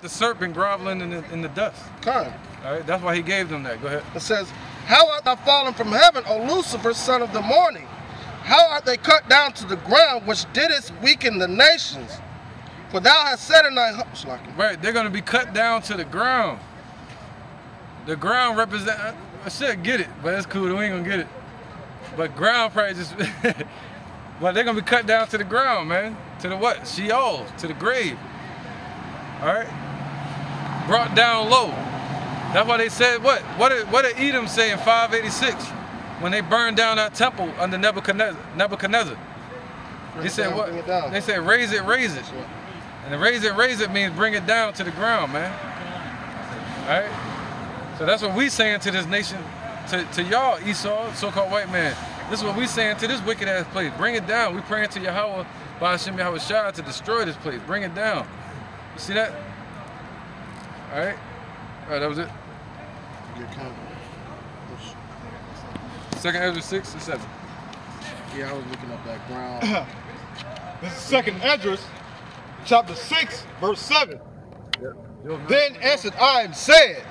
the serpent groveling in the dust. Kind. All right, that's why he gave them that. Go ahead. It says, how art thou fallen from heaven, O Lucifer, son of the morning? How art they cut down to the ground, which didst weaken the nations? For thou hast said in thy heart. Right, they're going to be cut down to the ground. The ground represent. I should get it, but that's cool. We ain't gonna get it. But ground probably just. But they're gonna be cut down to the ground, man. To the what? Sheol, to the grave. All right. Brought down low. That's why they said what? What did Edom say in 586 when they burned down that temple under Nebuchadnezzar? They said what? They said raise it, raise it. And the raise it means bring it down to the ground, man. All right. So that's what we saying to this nation, to y'all, Esau, so-called white man. This is what we saying to this wicked ass place. Bring it down. We praying to Yahweh, Ba'ashem Yahweh Shah, to destroy this place. Bring it down. You see that? All right. All right, that was it. Second Ezra 6 and 7. Yeah, I was looking up that ground. This is Second Ezra, chapter 6, verse 7. Yep. Then answered I and said,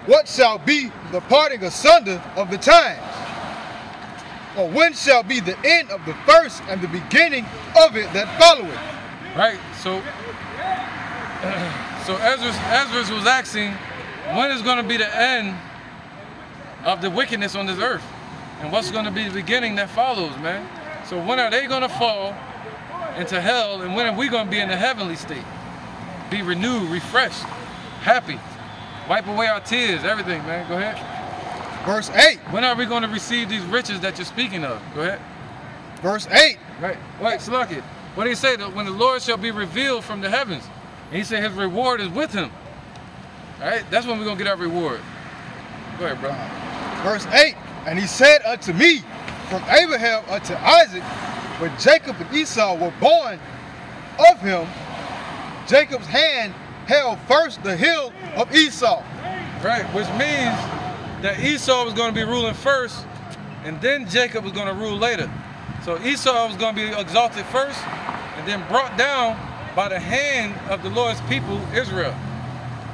what shall be the parting asunder of the times? Or when shall be the end of the first and the beginning of it that followeth? Right, so Ezra was asking, when is going to be the end of the wickedness on this earth? And what's going to be the beginning that follows, man? So when are they going to fall into hell, and when are we going to be in the heavenly state? Be renewed, refreshed, happy. Wipe away our tears, everything, man. Go ahead. Verse 8. When are we going to receive these riches that you're speaking of? Go ahead. Verse 8. Right. Wait, Salaki. What did he say? When the Lord shall be revealed from the heavens. And he said his reward is with him. All right? That's when we're going to get our reward. Go ahead, bro. Verse 8. And he said unto me, from Abraham unto Isaac, when Jacob and Esau were born of him, Jacob's hand held first the hill of Esau. Right, which means that Esau was going to be ruling first, and then Jacob was going to rule later. So Esau was going to be exalted first, and then brought down by the hand of the Lord's people, Israel.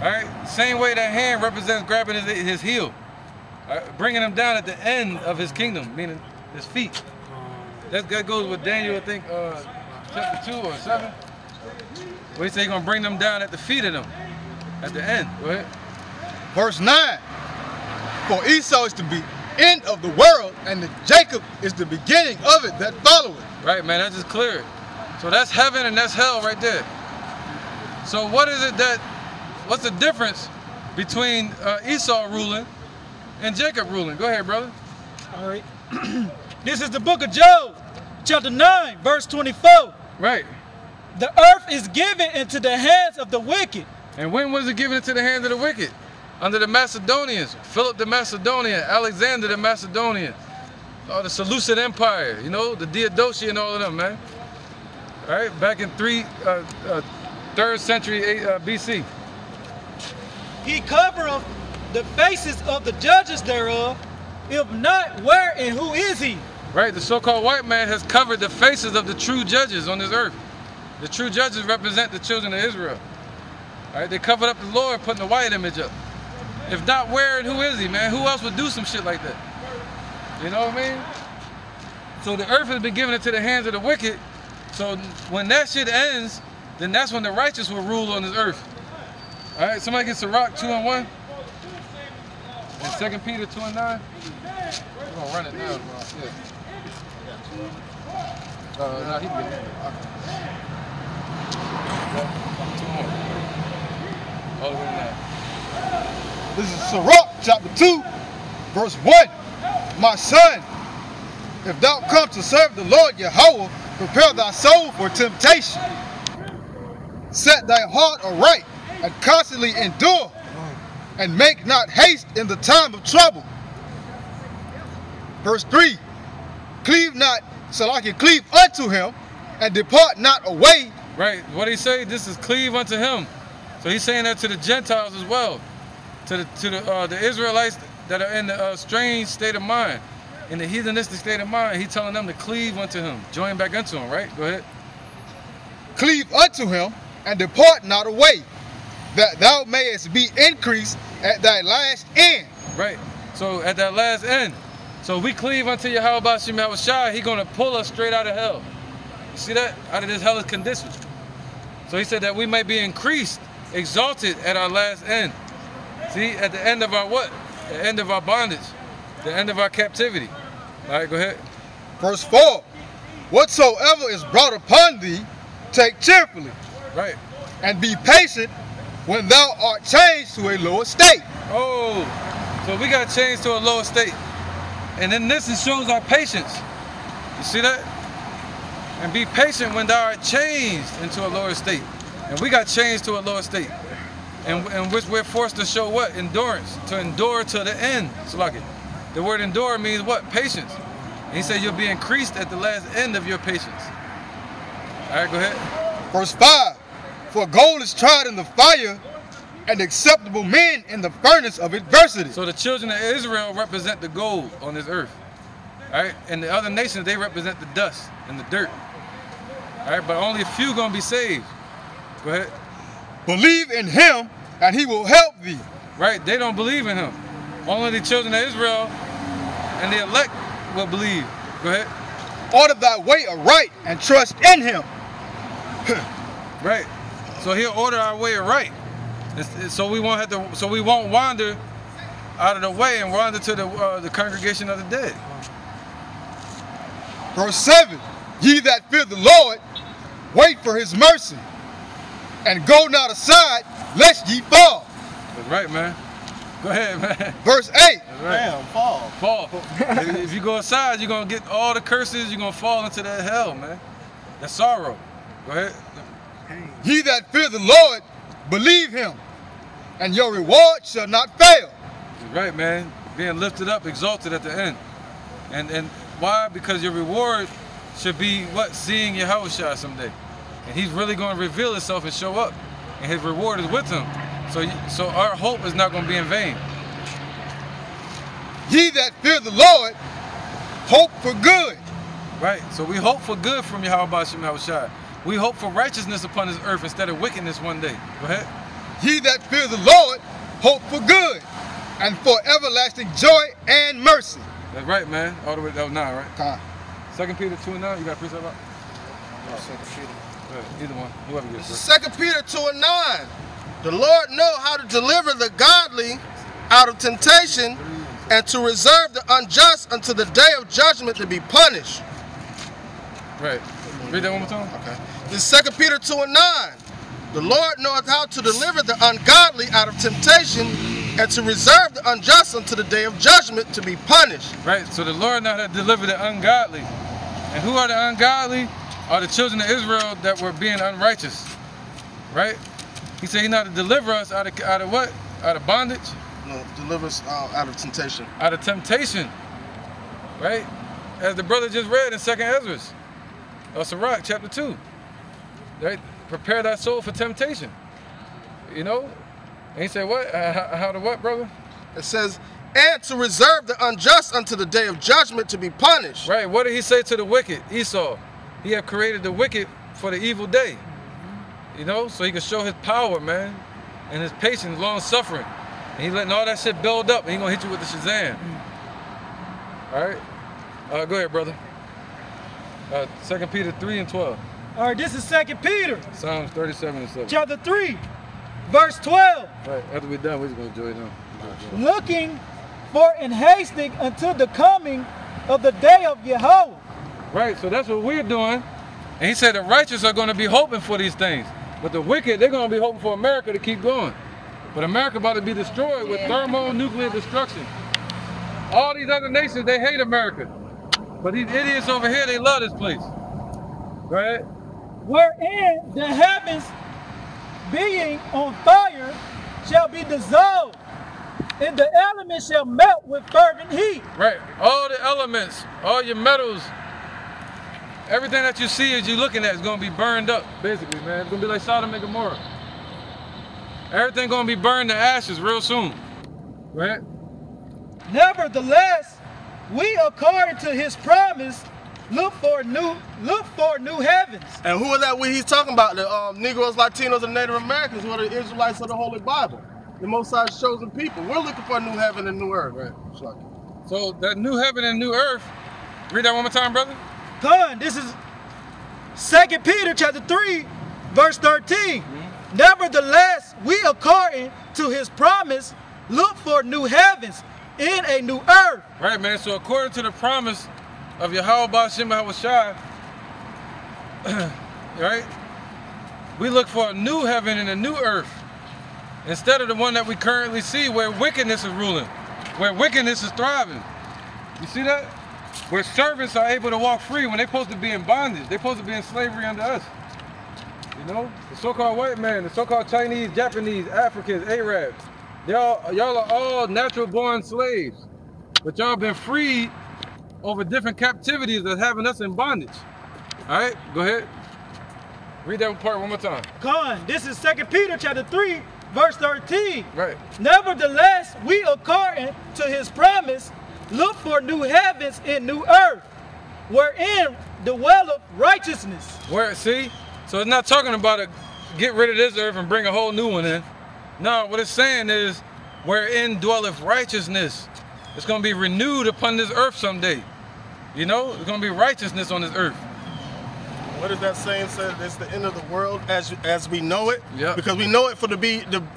All right, same way that hand represents grabbing his heel, all right? Bringing him down at the end of his kingdom, meaning his feet. That goes with Daniel, I think, chapter 2 or 7. Where he say he's going to bring them down at the feet of them, at the end. Go ahead. Verse 9. For Esau is the end of the world, and Jacob is the beginning of it that followeth. Right, man, that's just clear. So that's heaven and that's hell right there. So what is it what's the difference between Esau ruling and Jacob ruling? Go ahead, brother. All right. This is the book of Job, chapter 9, verse 24. Right. The earth is given into the hands of the wicked. And when was it given into the hands of the wicked? Under the Macedonians, Philip the Macedonian, Alexander the Macedonian, the Seleucid Empire, you know, the Diadochi and all of them, man. All right, back in 3rd century BC. He covereth the faces of the judges thereof. If not, where and who is he? Right, the so-called white man has covered the faces of the true judges on this earth. The true judges represent the children of Israel. All right, they covered up the Lord, putting the white image up. If not, where and who is he, man? Who else would do some shit like that? You know what I mean? So the earth has been given into the hands of the wicked. So when that shit ends, then that's when the righteous will rule on this earth. All right, somebody get Sirach 2:1. And 2 Peter 2:9. We're gonna run it now, bro. Yeah. No, he can get it. Two more. All the way down. This is Sirach, chapter 2, verse 1. My son, if thou come to serve the Lord Yahweh, prepare thy soul for temptation. Set thy heart aright, and constantly endure, and make not haste in the time of trouble. Verse 3. Cleave not, so I can cleave unto him, and depart not away. Right, what did he say? This is cleave unto him. So he's saying that to the Gentiles as well. To the Israelites that are in the strange state of mind, in the heathenistic state of mind, he's telling them to cleave unto him, join back unto him, right? Go ahead. Cleave unto him, and depart not away. that thou mayest be increased at thy last end. Right. So at that last end. So we cleave unto Yahweh Bashim Yahushua, he gonna pull us straight out of hell. You see that? Out of this hellish condition. So he said that we might be increased, exalted at our last end. See, at the end of our what? The end of our bondage. The end of our captivity. All right, go ahead. Verse 4. Whatsoever is brought upon thee, take cheerfully. Right. And be patient when thou art changed to a lower state. Oh, so we got changed to a lower state. And then this shows our patience. You see that? And be patient when thou art changed into a lower state. And we got changed to a lower state. And which we're forced to show what? Endurance. To endure to the end. So like it. The word endure means what? Patience. And he said you'll be increased at the last end of your patience. All right, go ahead. Verse 5. For gold is tried in the fire, and acceptable men in the furnace of adversity. So the children of Israel represent the gold on this earth. All right? And the other nations, they represent the dust and the dirt. All right? But only a few gonna be saved. Go ahead. Believe in him, and he will help thee. Right? They don't believe in him. Only the children of Israel and the elect will believe. Go ahead. Order thy way aright and trust in him. Right. So he'll order our way right. So we won't have to. So we won't wander out of the way and wander to the congregation of the dead. Verse 7. Ye that fear the Lord, wait for his mercy, and go not aside, lest ye fall. That's right, man. Go ahead, man. Verse 8. That's right. Damn, fall. Fall. If you go aside, you're gonna get all the curses. You're gonna fall into that hell, man. That sorrow. Go ahead. Ye that fear the Lord, believe him, and your reward shall not fail. That's right, man. Being lifted up, exalted at the end. And why? Because your reward should be what? Seeing Yahushua someday. And he's really going to reveal himself and show up. And his reward is with him. So our hope is not going to be in vain. Ye that fear the Lord, hope for good. Right. So we hope for good from Yahweh Bashim Yahushua. We hope for righteousness upon this earth instead of wickedness one day. Go ahead. Ye that fear the Lord, hope for good, and for everlasting joy and mercy. That's right, man. All the way to 9, right? Con. 2 Peter 2 and 9. You got a precept about? Either one. Whoever gets it. 2 Peter 2 and 9. The Lord know how to deliver the godly out of temptation, and to reserve the unjust unto the day of judgment to be punished. Right. Read that one more time. Okay. This 2 Peter 2 and 9. The Lord knoweth how to deliver the ungodly out of temptation, and to reserve the unjust unto the day of judgment to be punished. Right. So the Lord know how to deliver the ungodly. And who are the ungodly? Are the children of Israel that were being unrighteous. Right? He said he know how to deliver us out of what? Out of bondage? No, deliver us out of temptation. Out of temptation. Right? As the brother just read in 2nd Ezra. Sirach, chapter 2. Right? Prepare thy soul for temptation. You know? And he said what? How to what, brother? It says, and to reserve the unjust unto the day of judgment to be punished. Right. What did he say to the wicked? Esau. He had created the wicked for the evil day. You know? So he could show his power, man. And his patience, long suffering. And he letting all that shit build up, and he gonna hit you with the Shazam. All right? Go ahead, brother. 2 Peter 3 and 12. All right, this is 2 Peter. Psalms 37 and 7. Chapter 3, verse 12. Right, after we're done, we're just going to enjoy it now. Looking for and hasting until the coming of the day of Yahweh. Right, so that's what we're doing. And he said the righteous are going to be hoping for these things. But the wicked, they're going to be hoping for America to keep going. But America about to be destroyed with thermonuclear destruction. All these other nations, they hate America. But these idiots over here, they love this place. Go ahead. Wherein the heavens being on fire shall be dissolved, and the elements shall melt with fervent heat. Right. All the elements, all your metals, everything that you see as you're looking at is going to be burned up, basically, man. It's going to be like Sodom and Gomorrah. Everything going to be burned to ashes real soon. Go ahead. Nevertheless, we according to his promise look for new heavens. And who is that he's talking about? The Negroes, Latinos, and Native Americans, who are the Israelites of the Holy Bible. The Most High's chosen people. We're looking for a new heaven and new earth. Right. So that new heaven and new earth, read that one more time, brother. Come, this is 2 Peter chapter 3, verse 13. Nevertheless, we according to his promise, look for new heavens and a new earth. Right, man. So according to the promise of Yahweh Ba'ashem Yahushua, right, we look for a new heaven and a new earth instead of the one that we currently see where wickedness is ruling, where wickedness is thriving. You see that? Where servants are able to walk free when they're supposed to be in bondage. They're supposed to be in slavery under us. You know, the so-called white man, the so-called Chinese, Japanese, Africans, Arabs, y'all are all natural born slaves, but y'all been freed over different captivities that's having us in bondage. All right, go ahead. Read that part one more time. Come, this is 2 Peter chapter 3, verse 13. Right. Nevertheless, we according to his promise, look for new heavens and new earth, wherein dwelleth righteousness. Where, see? So it's not talking about get rid of this earth and bring a whole new one in. No, what it's saying is, wherein dwelleth righteousness. It's going to be renewed upon this earth someday. You know, it's going to be righteousness on this earth. What does that saying say? It's the end of the world as we know it. Yeah. Because we know it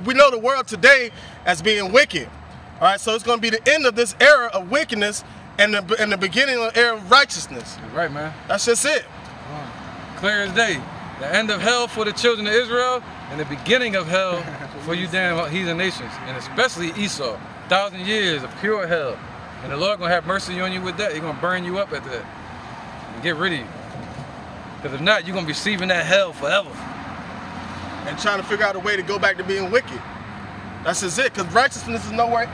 we know the world today as being wicked. All right, so it's going to be the end of this era of wickedness and the beginning of the era of righteousness. Right, man. That's just it. Clear as day. The end of hell for the children of Israel and the beginning of hell for you damn heathen nations, and especially Esau. 1,000 years of pure hell. And the Lord going to have mercy on you with that. He's going to burn you up at that and get rid of you. Because if not, you're going to be receiving that hell forever. And trying to figure out a way to go back to being wicked. That's just it, because righteousness is nowhere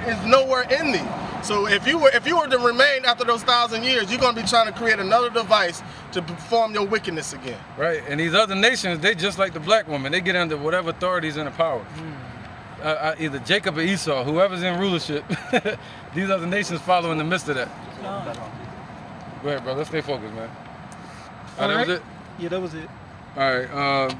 in thee. So if you were to remain after those 1,000 years, you're going to be trying to create another device to perform your wickedness again. Right, and these other nations, they just like the black woman. They get under whatever authorities in the power. Either Jacob or Esau, whoever's in rulership. These other nations follow in the midst of that. Go ahead, bro. Let's stay focused, man. All right, that was it? Yeah, that was it. All right.